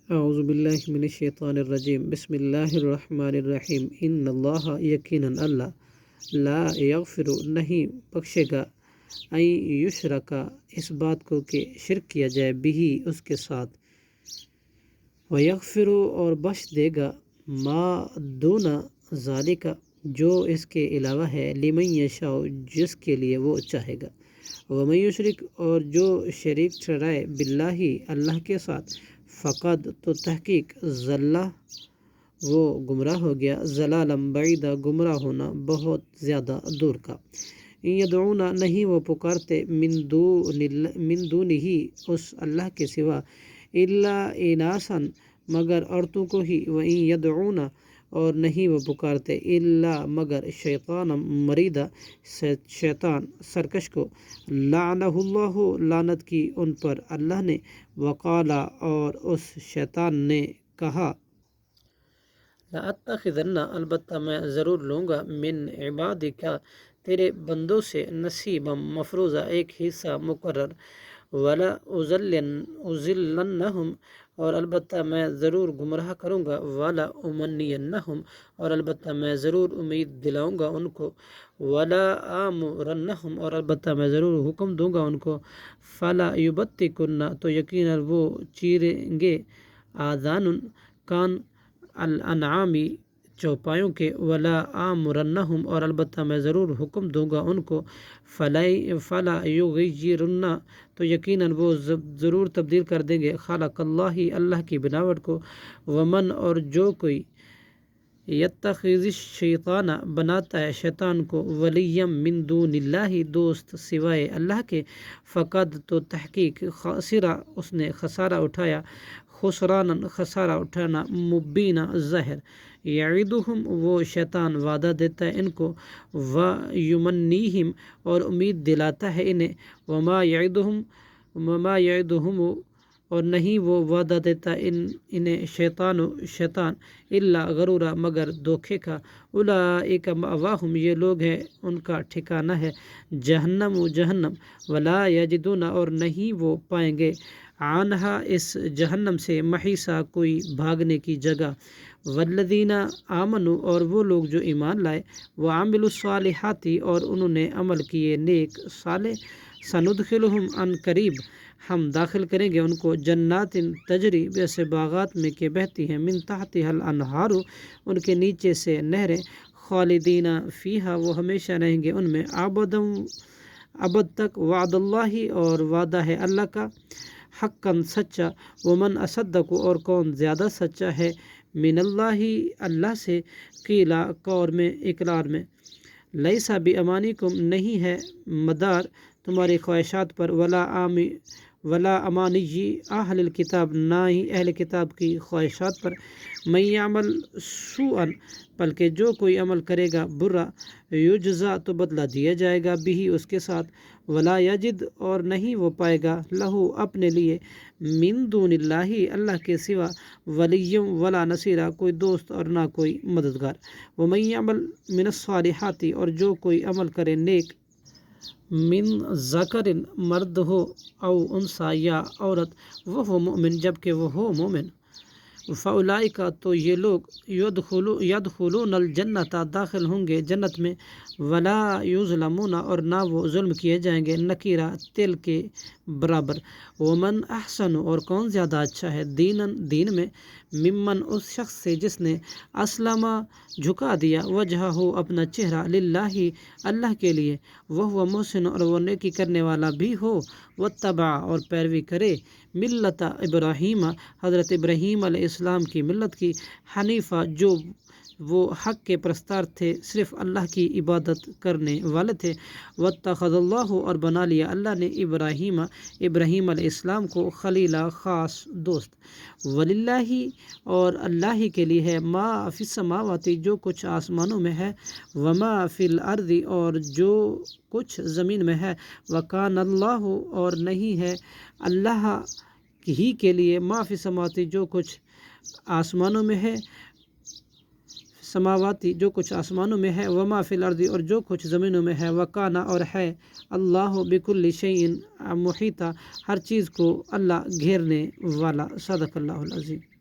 اعوذ باللہ من الشیطان الرجیم، بسم اللہ الرحمن الرحیم۔ ان اللہ، یقیناً اللہ، لا یغفر، نہیں بخشے گا، ان یشرک، اس بات کو کہ شرک کیا جائے، بھی اس کے ساتھ، ویغفر، اور بخش دے گا، ما دون ذالک، جو اس کے علاوہ ہے، لمن یشاء، جس کے لیے وہ چاہے گا، ومن یشرک، اور جو شریک ٹھہرائے، باللہ، اللہ کے ساتھ، فقد، تو تحقیق، ضل، وہ گمراہ ہو گیا، ضلالا بعیدا، گمراہ ہونا بہت زیادہ دور کا۔ ان یدعون، نہیں وہ پکارتے، من دونہ، اس اللہ کے سوا، الا اناسا، مگر عورتوں کو ہی، وان یدعون، اور نہیں وہ پکارتے، الا مگر شیطان مریدا، شیطان سرکش کو، لعنہ اللہ، لعنت کی ان پر اللہ نے، وقالا، اور اس شیطان نے کہا، لأتخذن، البتہ میں ضرور لوں گا، من عبادک، تیرے بندوں سے، نصیبا مفروضہ، ایک حصہ مقرر، ولا ازلنہم، اور البتہ میں ضرور گمراہ کروں گا، ولا امنینہم، اور البتہ میں ضرور امید دلاؤں گا ان کو، ولا آمرنہم، اور البتہ میں ضرور حکم دوں گا ان کو، فلا یبتکن، تو یقیناً وہ چیریں گے، آذان، کان، الانعامی، چوپایوں کے، ولا آمرنہم، اور البتہ میں ضرور حکم دوں گا ان کو، فلا یغیرن، تو یقیناً وہ ضرور تبدیل کر دیں گے، خلق اللہ، اللہ کی بناوٹ کو، ومن، اور جو کوئی، یتخذ الشیطان، بناتا ہے شیطان کو، ولیم من دون اللہ، دوست سوائے اللہ کے، فقد، تو تحقیق، خسرا، اس نے خسارہ اٹھایا، خسرانا، خسارہ اٹھانا، مبینہ، ظاہر، یعدہم، وہ شیطان وعدہ دیتا ہے ان کو، ویمنیہم، اور امید دلاتا ہے انہیں، وما یعدہم، اور نہیں وہ وعدہ دیتا انہیں، شیطان، الا غرورا، مگر دھوکے کا، اولئک مأواہم، یہ لوگ ہیں ان کا ٹھکانہ ہے، جہنم، ولا یجدون، اور نہیں وہ پائیں گے، عنہا، اس جہنم سے، محیصا، کوئی بھاگنے کی جگہ، والذین آمنوا، اور وہ لوگ جو ایمان لائے، وعملوا الصالحات، اور انہوں نے عمل کیے نیک صالح، سندخلہم، ان قریب ہم داخل کریں گے ان کو، جنات تجری، ویسے باغات میں کہ بہتی ہیں، من تحتها الانہار، ان کے نیچے سے نہریں، خالدین فیہا، وہ ہمیشہ رہیں گے ان میں، ابد تک، وعد اللہ، اور وعدہ ہے اللہ کا، حقا، سچا، ومن اصدق، اور کون زیادہ سچا ہے، من اللہ، اللہ سے، قیلا، قول میں، اقرار میں، لیسا بامانیکم، نہیں ہے مدار تمہاری خواہشات پر، ولا امانی اہل الکتاب، نہ ہی اہل کتاب کی خواہشات پر، من یعمل سوءا، بلکہ جو کوئی عمل کرے گا برا، یجزا، تو بدلہ دیا جائے گا، بھی اس کے ساتھ، ولا یجد، اور نہیں وہ پائے گا، لہو، اپنے لیے، من دون اللہ، اللہ کے سوا، ولی، ولا نصیرہ، کوئی دوست اور نہ کوئی مددگار، ومن یعمل من الصالحات، اور جو کوئی عمل کرے نیک، من ذکر، مرد ہو، او انثی، یا عورت، وہ مومن، جبکہ وہ ہو مومن، فاولئک، تو یہ لوگ، یدخلون الجنت، داخل ہوں گے جنت میں، ولا یظلمون، اور نہ وہ ظلم کیے جائیں گے، نکیرہ، تل کے برابر، ومن احسن، اور کون زیادہ اچھا ہے، دین میں، ممن، اس شخص سے جس نے، اسلم، جھکا دیا، وجہہ، اپنا چہرہ، للہ، اللہ کے لیے، وہ محسن، اور وہ نیکی کرنے والا بھی ہو، واتبع، اور پیروی کرے، ملت ابراہیم، حضرت ابراہیم علیہ السلام کی ملت کی، حنیفہ، جو وہ حق کے پرستار تھے، صرف اللہ کی عبادت کرنے والے تھے، واتخذ اللہ، اور بنا لیا اللہ نے، ابراہیم علیہ السلام کو، خلیلا، خاص دوست، وللہ، اور اللہ ہی کے لیے ہے، ما فی السماوات، جو کچھ آسمانوں میں ہے، وما فی الارض، اور جو کچھ زمین میں ہے، وکان اللہ، اور نہیں ہے اللہ ہی کے لیے، ما فی السماوات، جو کچھ آسمانوں میں ہے، سماواتی، جو کچھ آسمانوں میں ہے، وما فی الارض، اور جو کچھ زمینوں میں ہے، وکانا، اور ہے اللہ بکل شیء محیطا، ہر چیز کو اللہ گھیرنے والا، صدق اللہ العظیم۔